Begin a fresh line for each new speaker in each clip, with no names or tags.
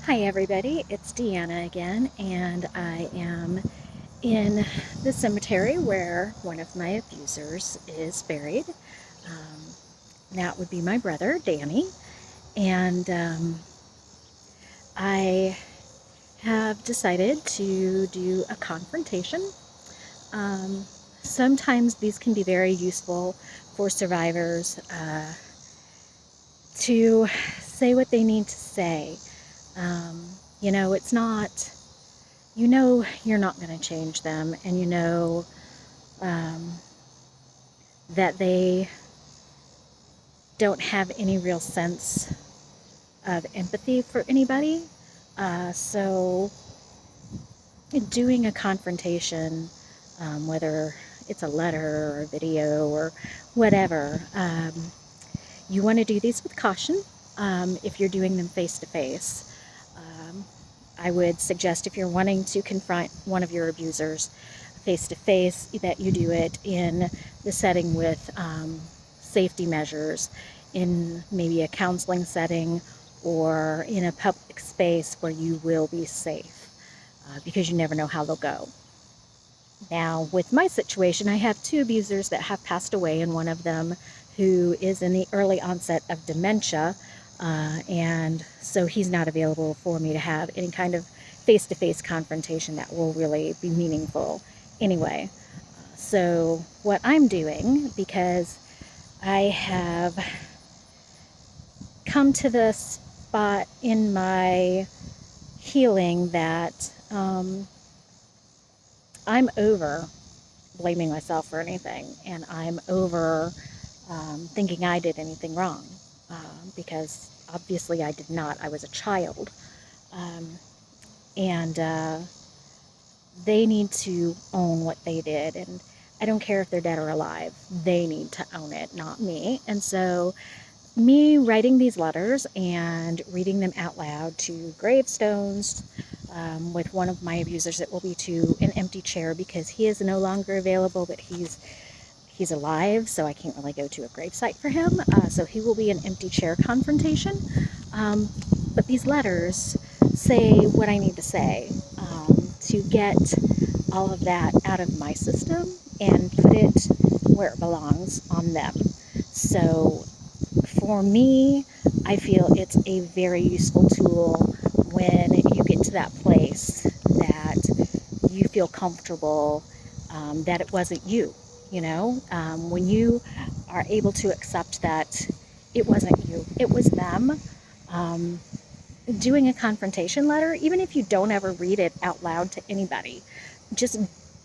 Hi everybody, it's Deanna again, and I am in the cemetery where one of my abusers is buried. Um, that would be my brother, Danny, and I have decided to do a confrontation. Um, Sometimes these can be very useful for survivors to say what they need to say. Um, it's not you're not going to change them, and um, that they don't have any real sense of empathy for anybody. So doing a confrontation, whether it's a letter or a video or whatever, you want to do these with caution. If you're doing them face to face, I would suggest, if you're wanting to confront one of your abusers face to face, that you do it in the setting with safety measures, in maybe a counseling setting or in a public space where you will be safe, because you never know how they'll go. Now, with my situation, I have two abusers that have passed away, and one of them who is in the early onset of dementia, and so he's not available for me to have any kind of face-to-face confrontation that will really be meaningful anyway. So what I'm doing, because I have come to the spot in my healing that I'm over blaming myself for anything, and I'm over thinking I did anything wrong, because obviously I did not. I was a child, um, and they need to own what they did, and I don't care if they're dead or alive. They need to own it, not me. And so me writing these letters and reading them out loud to gravestones, with one of my abusers, it will be to an empty chair, because he is no longer available, but he's alive, so I can't really go to a gravesite for him. So he will be an empty chair confrontation. But these letters say what I need to say, to get all of that out of my system and put it where it belongs, on them. So for me, I feel it's a very useful tool when you get to that place that you feel comfortable, that it wasn't you. When you are able to accept that it wasn't you, it was them. Um, Doing a confrontation letter, even if you don't ever read it out loud to anybody, just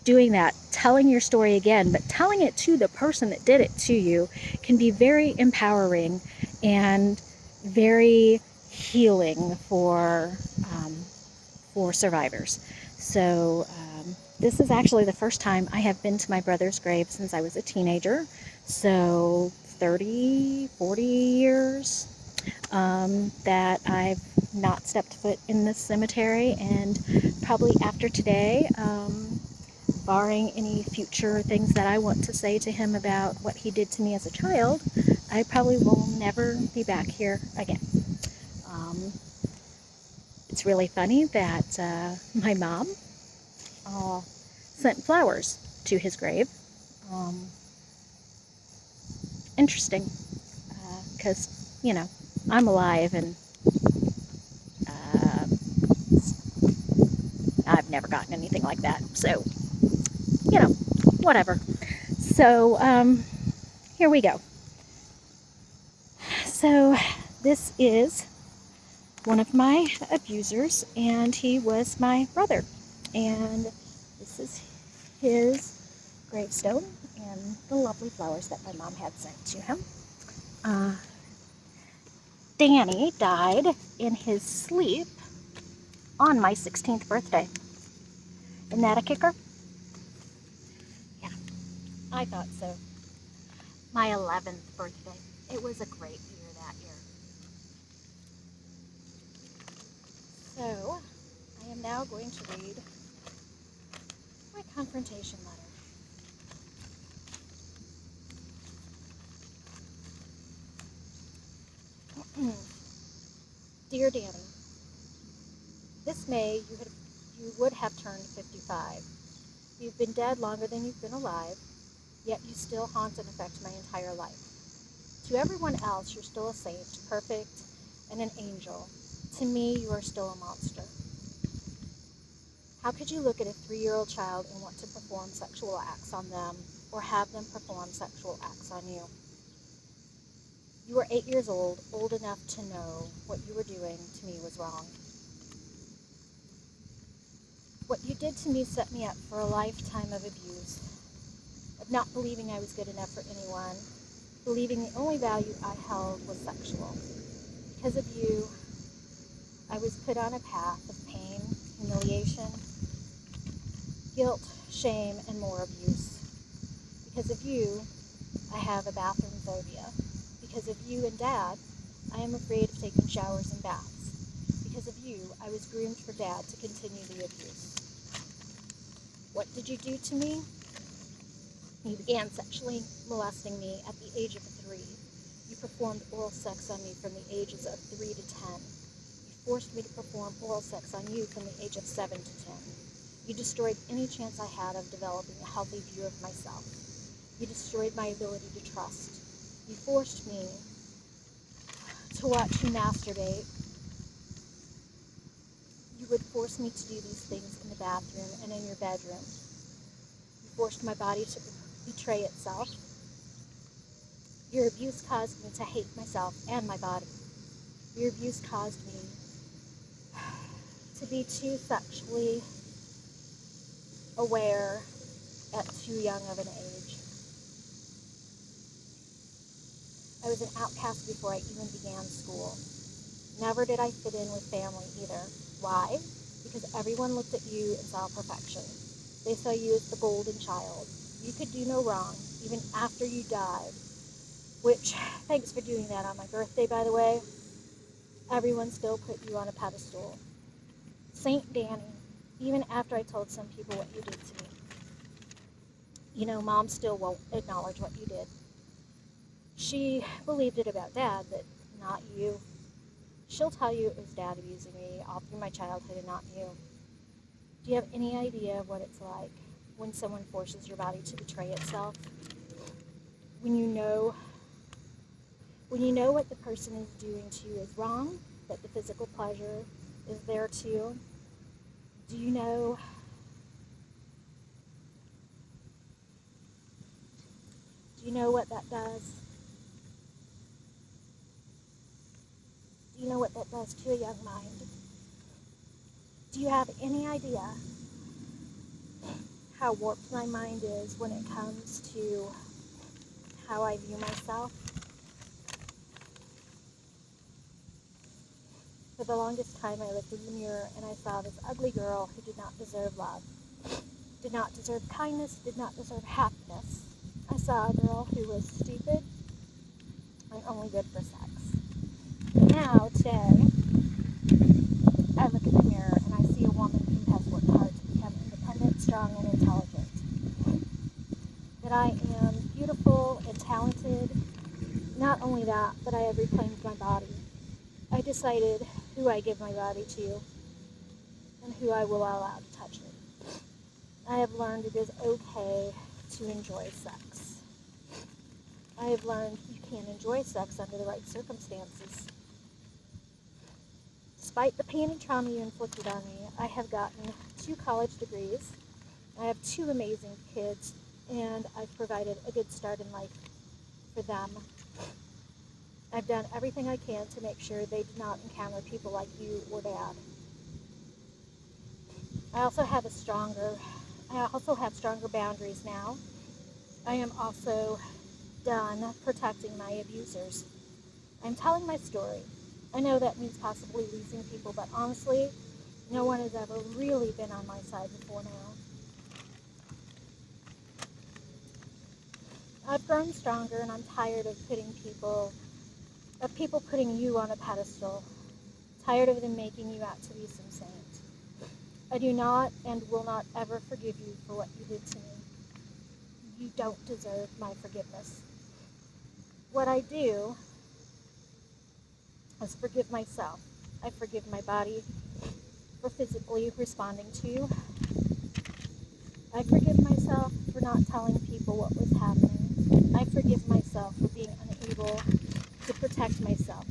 doing that, telling your story again, but telling it to the person that did it to you, can be very empowering and very healing for survivors. So this is actually the first time I have been to my brother's grave since I was a teenager. So 30, 40 years that I've not stepped foot in this cemetery, and probably after today, barring any future things that I want to say to him about what he did to me as a child, I probably will never be back here again. Um, it's really funny that my mom sent flowers to his grave. Um, Interesting, because, I'm alive, and uh, I've never gotten anything like that. So, whatever. So, here we go. So, this is one of my abusers, and he was my brother. And this is his gravestone and the lovely flowers that my mom had sent to him. Uh, Danny died in his sleep on my 16th birthday. Isn't that a kicker? Yeah, I thought so. My 11th birthday. It was a great year that year. So, I am now going to read my confrontation letter. Dear Danny, This May, you would have turned 55. You've been dead longer than you've been alive, yet you still haunt and affect my entire life. To everyone else, you're still a saint, perfect, and an angel. To me, you are still a monster. How could you look at a 3-year-old child and want to perform sexual acts on them, or have them perform sexual acts on you? You were 8 years old enough to know what you were doing to me was wrong. What you did to me set me up for a lifetime of abuse, of not believing I was good enough for anyone, believing the only value I held was sexual. Because of you, I was put on a path of pain, humiliation, guilt, shame, and more abuse. Because of you, I have a bathroom phobia. Because of you and Dad, I am afraid of taking showers and baths. Because of you, I was groomed for Dad to continue the abuse. What did you do to me? You began sexually molesting me at the age of 3. You performed oral sex on me from the ages of 3 to 10. You forced me to perform oral sex on you from the age of 7 to 10. You destroyed any chance I had of developing a healthy view of myself. You destroyed my ability to trust. You forced me to watch you masturbate. You would force me to do these things in the bathroom and in your bedroom. You forced my body to betray itself. Your abuse caused me to hate myself and my body. Your abuse caused me to be too sexually aware at too young of an age. I was an outcast before I even began school. Never did I fit in with family either. Why? Because everyone looked at you and saw perfection. They saw you as the golden child. You could do no wrong, even after you died. Which, thanks for doing that on my birthday, by the way. Everyone still put you on a pedestal. Saint Danny, even after I told some people what you did to me. You know, Mom still won't acknowledge what you did. She believed it about Dad, but not you. She'll tell you it was Dad abusing me all through my childhood and not you. Do you have any idea what it's like when someone forces your body to betray itself? When you know what the person is doing to you is wrong, that the physical pleasure is there too? Do you know what that does? Do you know what that does to a young mind? Do you have any idea how warped my mind is when it comes to how I view myself? For the longest time, I looked in the mirror and I saw this ugly girl who did not deserve love, did not deserve kindness, did not deserve happiness. I saw a girl who was stupid and only good for sex. And now, today, I look in the mirror and I see a woman who has worked hard to become independent, strong, and intelligent. That I am beautiful and talented. Not only that, but I have reclaimed my body. I decided who I give my body to and who I will allow to touch it. I have learned it is okay to enjoy sex. I have learned you can enjoy sex under the right circumstances. Despite the pain and trauma you inflicted on me, I have gotten 2 college degrees. I have 2 amazing kids, and I've provided a good start in life for them. I've done everything I can to make sure they do not encounter people like you or Dad. I also have stronger boundaries now. I am also done protecting my abusers. I'm telling my story. I know that means possibly losing people, but honestly, no one has ever really been on my side before now. I've grown stronger, and I'm tired of people putting you on a pedestal. Tired of them making you out to be some saint. I do not and will not ever forgive you for what you did to me. You don't deserve my forgiveness. What I do is forgive myself. I forgive my body or physically responding to you. I forgive myself for not telling people what was happening. I forgive myself for being unable to protect myself.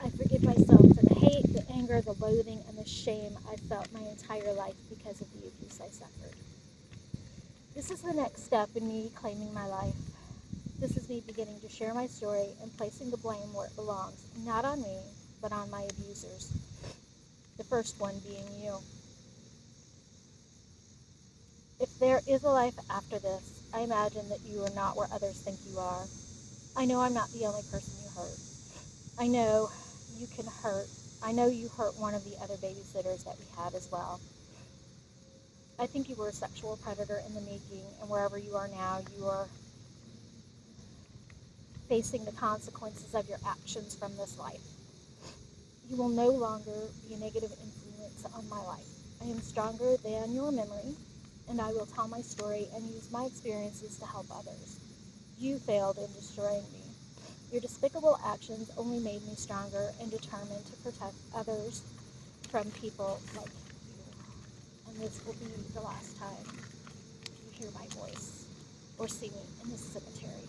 I forgive myself for the hate, the anger, the loathing, and the shame I felt my entire life because of the abuse I suffered. This is the next step in me claiming my life. This is me beginning to share my story and placing the blame where it belongs, not on me, but on my abusers. The first one being you. If there is a life after this, I imagine that you are not where others think you are. I know I'm not the only person you hurt. I know you can hurt. I know you hurt one of the other babysitters that we had as well. I think you were a sexual predator in the making, and wherever you are now, you are facing the consequences of your actions from this life. You will no longer be a negative influence on my life. I am stronger than your memory, and I will tell my story and use my experiences to help others. You failed in destroying me. Your despicable actions only made me stronger and determined to protect others from people like you. And this will be the last time you hear my voice or see me in this cemetery.